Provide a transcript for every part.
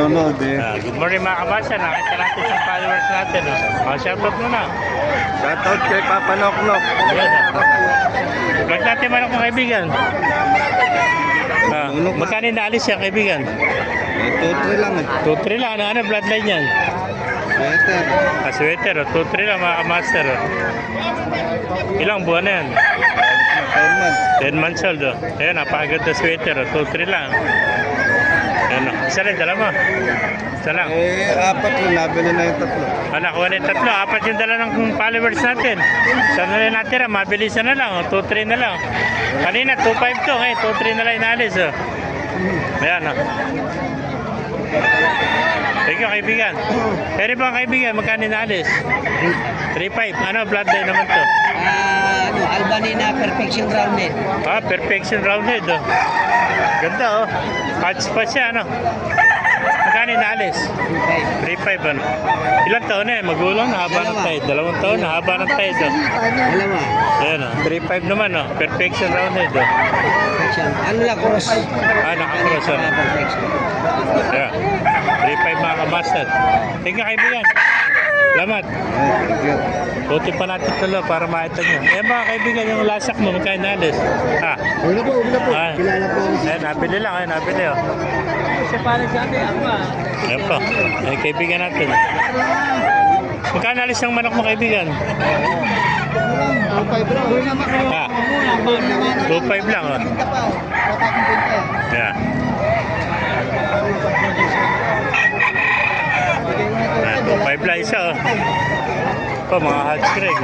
nanonood eh. Good morning mga kabasa. Nakita natin sa followers natin. Shoutout muna. Shoutout kay Papa Noknok. Yan. Vlog natin manok mga kaibigan. Magkano naalis yan kaibigan? 2-3 lang eh. 2-3 lang. Ano bloodline yan? Sweater. Sweater. 2-3 lang mga master. Ilang buwan na yan? 10 months old. Ayan, napakaganda sweater. 2-3 lang. Ayan, isa rin, dala mo. Isa lang. Apat lang, nabili na yung 3. Nakuha na yung 3. Apat yung dala ng followers natin. Saan na rin natin? Mabilisan na lang. 2-3 na lang. Kanina, 2-5 to. Ngayon, 2-3 na lang inalis. Ayan. Thank you, kaibigan. Pero ba kaibigan, magkano inalis? 3-5. Ano, bloodline naman to? Albanina Perfection Rounded. Perfection Rounded. Ganda Patch pa siya, ano? Magkano inalis? 3-5, ano? Ilang taon na magulang na haba ng tayo. 2 taon na haba ng tayo. Dalawa. Ayan, 3-5 naman, Perfection Rounded. Perfection. Ano lang, cross? Naka-cross, ano? Perfection. Ayan, 3-5 mga kabastad. Thank you, kaibigan. Salamat. Thank you. Buti pa natin tulo para makita nyo. Mga kaibigan, yung lasak mo, magkano inalis? Una po. Kilala po. Ayan, nabili lang. Ayan, nabili, Kasi parang sa atin, ako Ayan po. Ayan, kaibigan natin. Magkano alis ng manok mo, kaibigan? 2-5 lang, Ayan. Ayan, 2-5 lang isa, mga hot screen.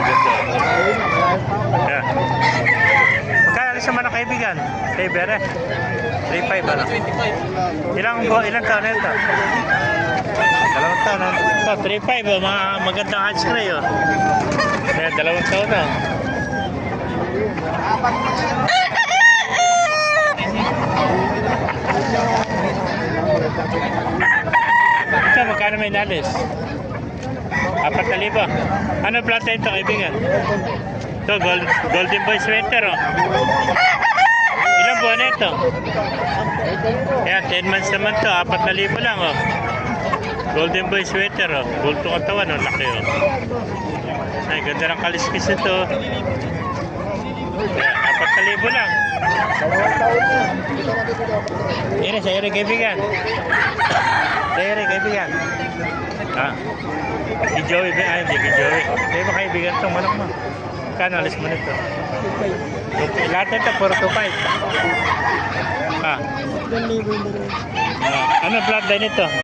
Ayan. Magkano alis ng manok, kaibigan? Kay Bere? 3-5, ano? Ilang taon na ito? 2 taon na ito. 3-5, mga magandang hot screen, Kaya 2 taon na. Ito, magkano may nalis? 4,000. Ano plata ito, kaibigan? Ito, golden boy sweater, Ilang buwan na ito? Ayan, 10 months naman to. 4,000 lang, Golden boy sweater, Bulto katawan, laki, Ay, ganda ng kaliskis ito. Ayan, 4,000 lang. Sa'yo rin, kaibigan. Si Joey ba? Hindi, si Joey. Sa'yo ba kaibigan itong manok mo? Kano alis mo nito? Lahat nito, puro 2-5. Ano bloodline nito?